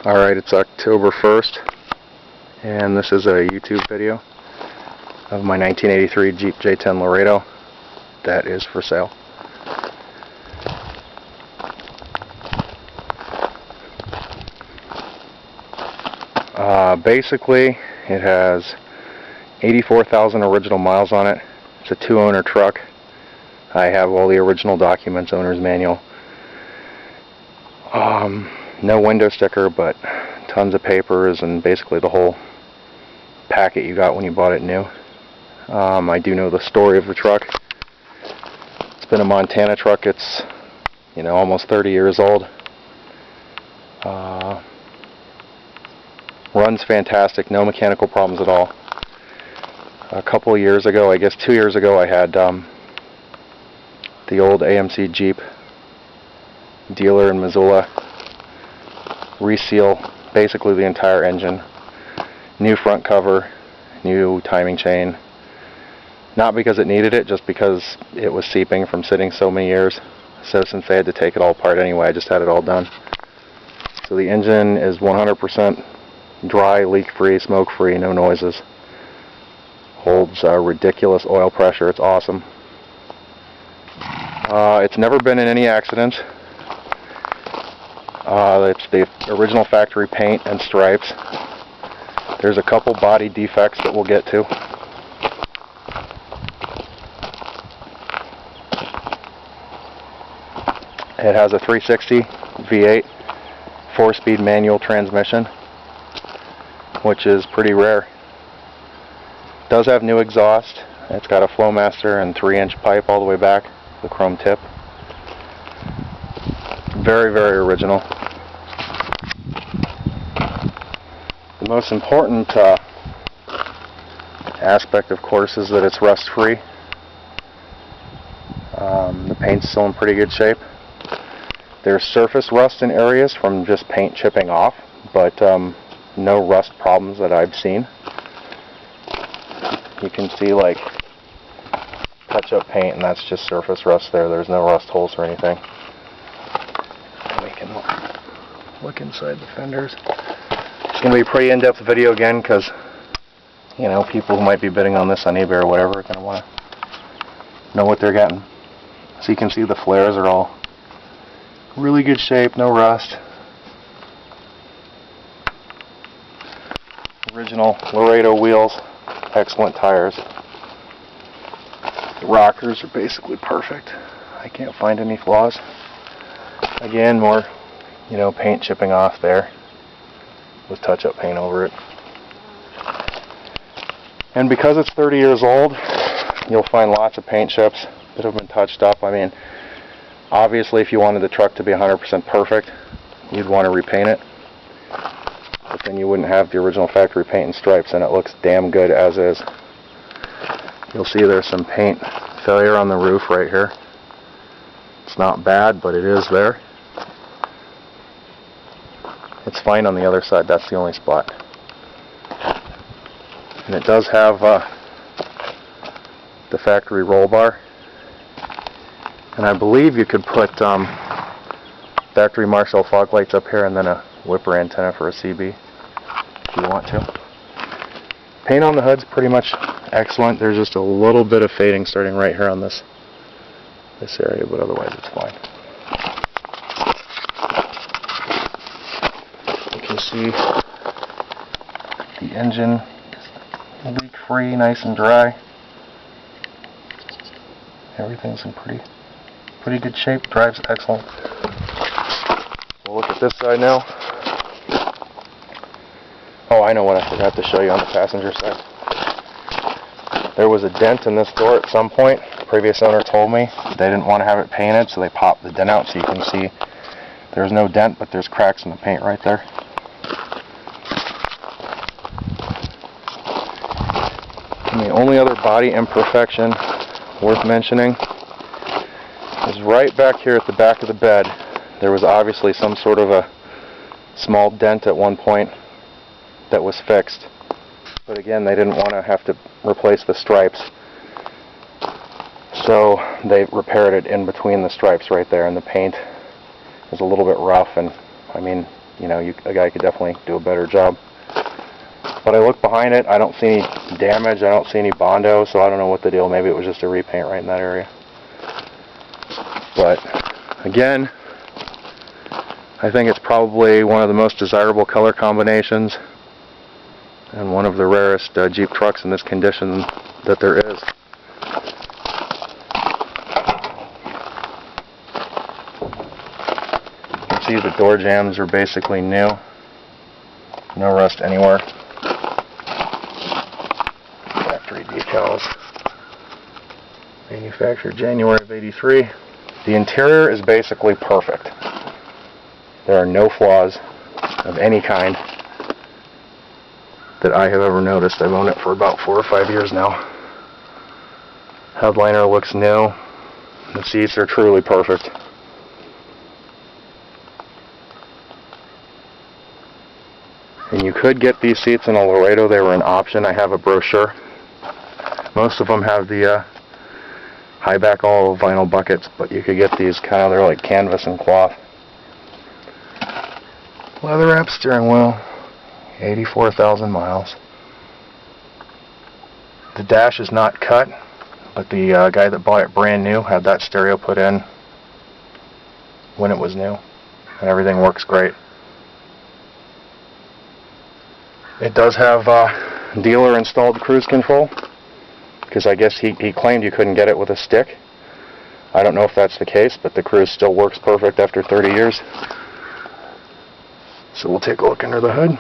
Alright, it's October 1st, and this is a YouTube video of my 1983 Jeep J-10 Laredo that is for sale. Basically, it has 84,000 original miles on it. It's a two-owner truck. I have all the original documents, owner's manual. No window sticker, but tons of papers and basically the whole packet you got when you bought it new. I do know the story of the truck. It's been a Montana truck. It's, almost 30 years old. Runs fantastic, no mechanical problems at all. A couple of years ago, I guess 2 years ago, I had the old AMC Jeep dealer in Missoula reseal basically the entire engine. New front cover, new timing chain. Not because it needed it, just because it was seeping from sitting so many years. So since they had to take it all apart anyway, I just had it all done. So the engine is 100% dry, leak-free, smoke-free, no noises. Holds ridiculous oil pressure. It's awesome. It's never been in any accidents. It's the original factory paint and stripes. There's a couple body defects that we'll get to. It has a 360 V8 4-speed manual transmission, which is pretty rare. It does have new exhaust. It's got a Flowmaster and 3-inch pipe all the way back, the chrome tip. Very, very original. The most important aspect, of course, is that it's rust-free. The paint's still in pretty good shape. There's surface rust in areas from just paint chipping off, but no rust problems that I've seen. You can see like touch-up paint, and that's just surface rust there. There's no rust holes or anything. And we can look inside the fenders. It's going to be a pretty in-depth video again because, people who might be bidding on this on eBay or whatever are going to want to know what they're getting. So you can see the flares are all really good shape, no rust. Original Laredo wheels, excellent tires. The rockers are basically perfect. I can't find any flaws. Again, more, paint chipping off there with touch-up paint over it. And because it's 30 years old, you'll find lots of paint chips that have been touched up. I mean, obviously if you wanted the truck to be 100% perfect, you'd want to repaint it. But then you wouldn't have the original factory paint and stripes, and it looks damn good as is. You'll see there's some paint failure on the roof right here. It's not bad, but it is there. It's fine on the other side. That's the only spot. And it does have the factory roll bar. And I believe you could put factory Marshall fog lights up here and then a whipper antenna for a CB if you want to. Paint on the hood's pretty much excellent. There's just a little bit of fading starting right here on this area, but otherwise it's fine. You can see the engine leak-free, nice and dry. Everything's in pretty good shape. Drives excellent. We'll look at this side now. Oh, I know what I forgot to show you on the passenger side. There was a dent in this door at some point. The previous owner told me they didn't want to have it painted, so they popped the dent out so you can see there's no dent, but there's cracks in the paint right there. And the only other body imperfection worth mentioning is right back here at the back of the bed. There was obviously some sort of a small dent at one point that was fixed. But again, they didn't want to have to replace the stripes. So they repaired it in between the stripes right there, and the paint is a little bit rough, and I mean, you know, a guy could definitely do a better job. But I look behind it, I don't see any damage, I don't see any Bondo, so I don't know what the deal. Maybe it was just a repaint right in that area. But again, I think it's probably one of the most desirable color combinations and one of the rarest Jeep trucks in this condition that there is. You can see the door jambs are basically new. No rust anywhere. Factory decals. Manufactured January of '83. The interior is basically perfect. There are no flaws of any kind that I have ever noticed. I've owned it for about 4 or 5 years now. Headliner looks new. The seats are truly perfect. And you could get these seats in a Laredo. They were an option. I have a brochure. Most of them have the high back all vinyl buckets, but you could get these kind of, they're like canvas and cloth. Leather wrapped steering wheel, 84,000 miles. The dash is not cut, but the guy that bought it brand new had that stereo put in when it was new, and everything works great. It does have dealer installed cruise control, because I guess he claimed you couldn't get it with a stick. I don't know if that's the case, but the cruise still works perfect after 30 years. So we'll take a look under the hood.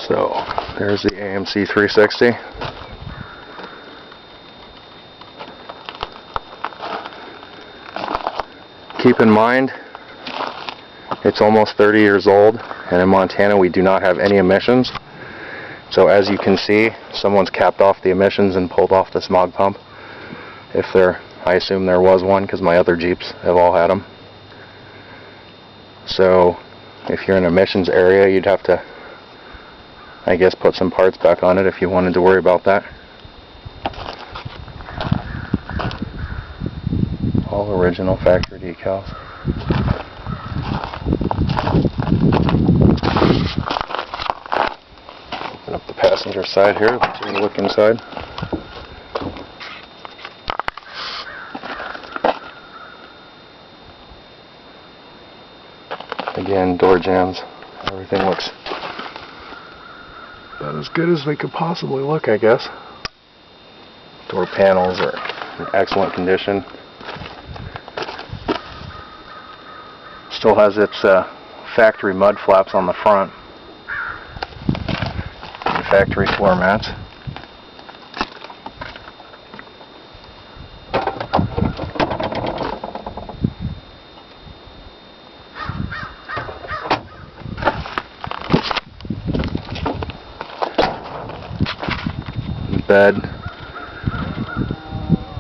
So there's the AMC 360. Keep in mind, it's almost 30 years old, and in Montana we do not have any emissions. So as you can see, someone's capped off the emissions and pulled off the smog pump. If there, I assume there was one, because my other Jeeps have all had them. So if you're in an emissions area, you'd have to, I guess, put some parts back on it if you wanted to worry about that. All original factory decals. Open up the passenger side here. Let's take a look inside. Again, door jambs. Everything looks about as good as they could possibly look, I guess. Door panels are in excellent condition. Still has its factory mud flaps on the front and factory floor mats.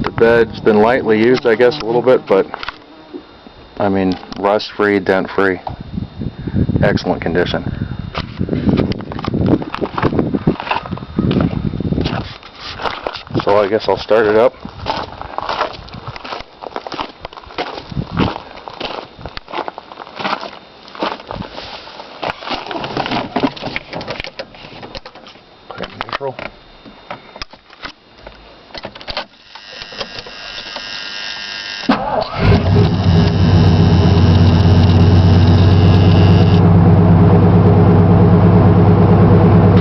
The bed's been lightly used, I guess, a little bit, but I mean, rust-free, dent-free, excellent condition. So I guess I'll start it up. Put it in neutral.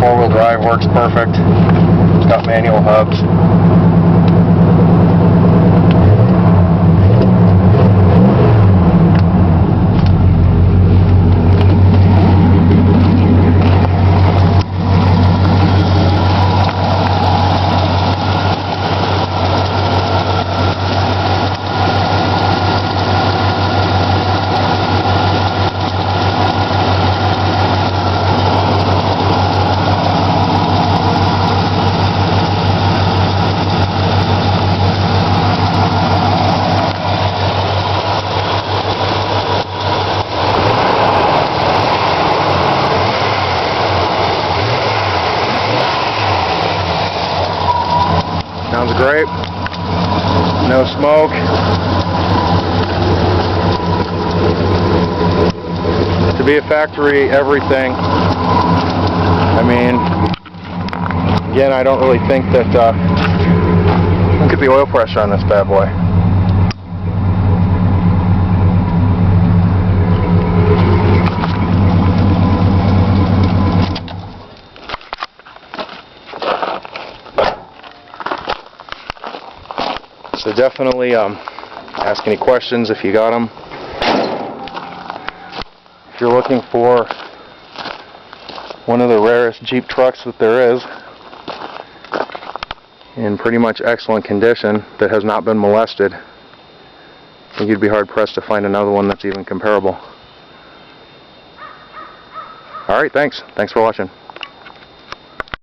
Four-wheel drive works perfect. It's got manual hubs. great. No smoke. To be a factory everything. I mean, again, I don't really think that, look at the oil pressure on this bad boy. So definitely ask any questions if you got them. If you're looking for one of the rarest Jeep trucks that there is, in pretty much excellent condition, that has not been molested, I think you'd be hard pressed to find another one that's even comparable. Alright, thanks for watching.